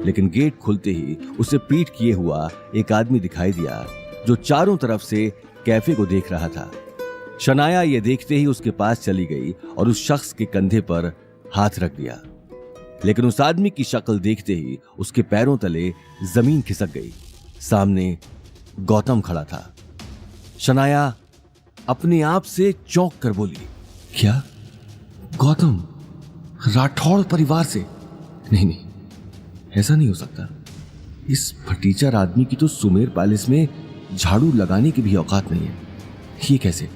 लेकिन गेट खुलते ही उसे पीठ किए हुआ एक आदमी दिखाई दिया जो चारों तरफ से कैफे को देख रहा था। शनाया ये देखते ही उसके पास चली गई और उस शख्स के कंधे पर हाथ रख दिया, लेकिन उस आदमी की शक्ल देखते ही उसके पैरों तले जमीन खिसक गई। सामने गौतम खड़ा था। शनाया अपने आप से चौंक कर बोली, क्या गौतम राठौड़ परिवार से? नहीं, ऐसा नहीं हो सकता। इस फटीचर आदमी की तो सुमेर पैलेस में झाड़ू लगाने की भी औकात नहीं है। ये कैसे?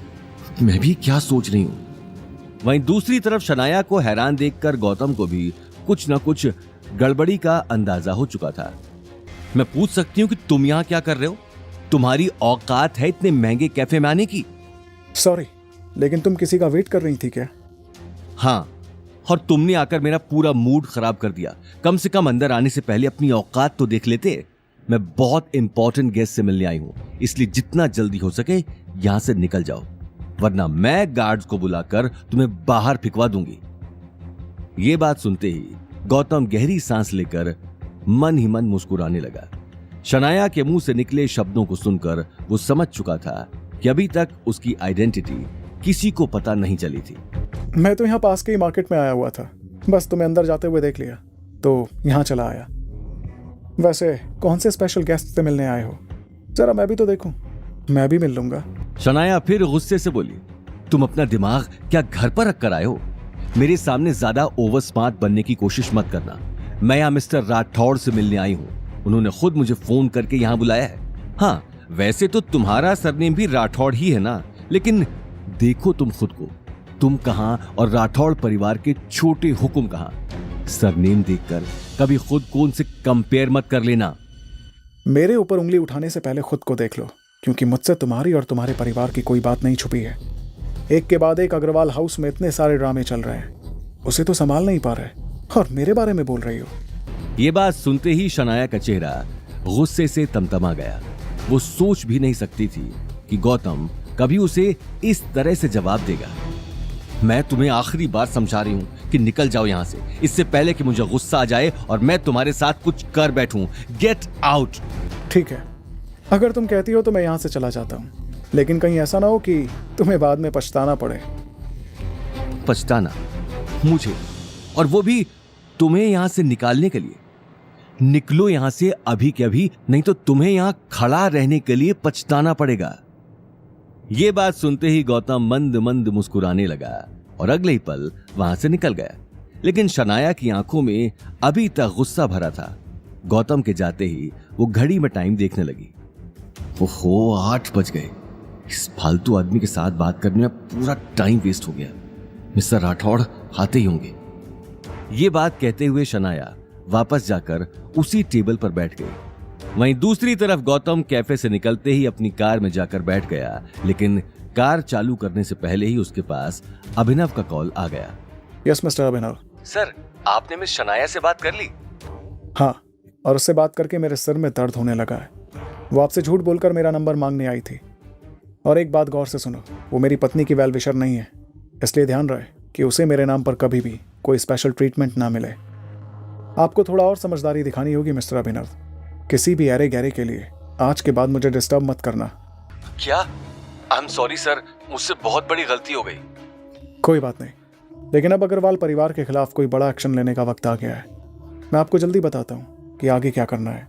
मैं भी क्या सोच रही हूं। वहीं दूसरी तरफ शनाया को हैरान देखकर गौतम को भी कुछ न कुछ गड़बड़ी का अंदाजा हो चुका था। मैं पूछ सकती हूं कि तुम यहां क्या कर रहे हो? तुम्हारी औकात है इतने महंगे कैफे में आने की? सॉरी, लेकिन तुम किसी का वेट कर रही थी क्या? हाँ, और तुमने आकर मेरा पूरा मूड खराब कर दिया। कम से कम अंदर आने से पहले अपनी औकात तो देख लेते। मैं बहुत इंपॉर्टेंट गेस्ट से मिलने आई हूं, इसलिए जितना जल्दी हो सके यहां से निकल जाओ, वरना मैं गार्ड्स को बुलाकर तुम्हें बाहर फिकवा दूंगी। ये बात सुनते ही गौतम गहरी सांस लेकर मन ही मन मुस्कुराने लगा। शनाया के मुंह से निकले शब्दों को सुनकर वो समझ चुका था कि अभी तक उसकी आइडेंटिटी किसी को पता नहीं चली थी। मैं तो यहाँ पास के ही मार्केट में आया हुआ था, बस तुम्हें अंदर जाते हुए देख लिया तो यहाँ चला आया। वैसे कौन से स्पेशल गेस्ट से मिलने आए हो? जरा मैं भी तो देखूं, मैं भी मिल लूंगा। शनाया फिर गुस्से से बोली, तुम अपना दिमाग क्या घर पर रख कर आए हो? मेरे सामने ज्यादा ओवर स्मार्ट बनने की कोशिश मत करना। मैं यहाँ मिस्टर राठौड़ से मिलने आई हूँ। उन्होंने खुद मुझे फोन करके यहाँ बुलाया है। हाँ, वैसे तो तुम्हारा सरनेम भी राठौड़ ही है ना, लेकिन देखो तुम खुद को, तुम कहाँ और राठौड़ परिवार के छोटे हुक्म कहाँ। सरनेम देखकर कभी खुद को उनसे कंपेयर मत कर लेना। मेरे ऊपर उंगली उठाने से पहले खुद को देख लो, क्योंकि मुझसे तुम्हारी और तुम्हारे परिवार की कोई बात नहीं छुपी है। एक के बाद एक अग्रवाल हाउस में इतने सारे ड्रामे चल रहे हैं, उसे तो संभाल नहीं पा रहे और मेरे बारे में बोल रही हो। ये बात सुनते ही शनाया का चेहरा गुस्से से तमतमा गया। वो सोच भी नहीं सकती थी कि गौतम कभी उसे इस तरह से जवाब देगा। मैं तुम्हें आखिरी बार समझा रही हूं कि निकल जाओ यहां से, इससे पहले कि मुझे गुस्सा आ जाए और मैं तुम्हारे साथ कुछ कर बैठूं। Get out. ठीक है, अगर तुम कहती हो तो मैं यहां से चला जाता हूं, लेकिन कहीं ऐसा ना हो कि तुम्हें बाद में पछताना पड़े। पछताना? मुझे? और वो भी तुम्हें यहां से निकालने के लिए? निकलो यहां से अभी के अभी, नहीं तो तुम्हें यहां खड़ा रहने के लिए पछताना पड़ेगा। ये बात सुनते ही गौतम मंद मंद मुस्कुराने लगा और अगले ही पल वहां से निकल गया। लेकिन शनाया की आंखों में अभी तक गुस्सा भरा था। गौतम के जाते ही वो घड़ी में टाइम देखने लगी। ओहो, 8 बज गए। इस फालतू आदमी के साथ बात करने में पूरा टाइम वेस्ट हो गया। मिस्टर राठौड़ आते ही होंगे। ये बात कहते हुए शनाया वापस जाकर उसी टेबल पर बैठ गई। वहीं दूसरी तरफ गौतम कैफे से निकलते ही अपनी कार में जाकर बैठ गया, लेकिन कार चालू करने से पहले ही उसके पास अभिनव का कॉल आ गया। यस मिस्टर अभिनव। सर, आपने मिस शनाया से बात कर ली? हाँ, और उससे बात करके मेरे सिर में दर्द होने लगा है। वो आपसे झूठ बोलकर मेरा नंबर मांगने आई थी। और एक बात गौर से सुनो, वो मेरी पत्नी की वेल विशर नहीं है, इसलिए ध्यान रहे कि उसे मेरे नाम पर कभी भी कोई स्पेशल ट्रीटमेंट ना मिले। आपको थोड़ा और समझदारी दिखानी होगी मिस्टर अभिनव। किसी भी अरे गहरे के लिए आज के बाद मुझे डिस्टर्ब मत करना। क्या? आई एम सॉरी सर, मुझसे बहुत बड़ी गलती हो गई। कोई बात नहीं, लेकिन अब अग्रवाल परिवार के खिलाफ कोई बड़ा एक्शन लेने का वक्त आ गया है। मैं आपको जल्दी बताता हूँ कि आगे क्या करना है।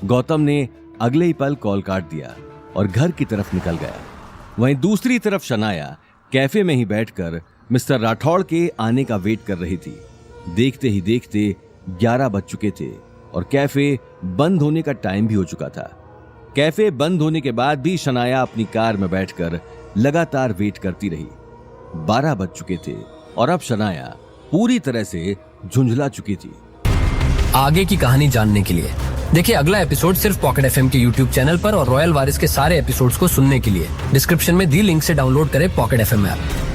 गौतम ने अगले ही पल कॉल काट दिया और घर की तरफ निकल गया। वहीं दूसरी तरफ शनाया कैफे में ही बैठकर मिस्टर राठौड़ के आने का वेट कर रही थी। देखते ही देखते 11 बज चुके थे और कैफे बंद होने का टाइम भी हो चुका था। कैफे बंद होने के बाद भी शनाया अपनी कार में बैठकर लगातार वेट करती रही। 12 बज चुके थे और अब शनाया पूरी तरह से झुंझला चुकी थी। आगे की कहानी जानने के लिए देखिए अगला एपिसोड सिर्फ पॉकेट एफएम के यूट्यूब चैनल पर और रॉयल वारिस के सारे एपिसोड्स को सुनने के लिए डिस्क्रिप्शन में दी लिंक से डाउनलोड करें पॉकेट एफएम ऐप।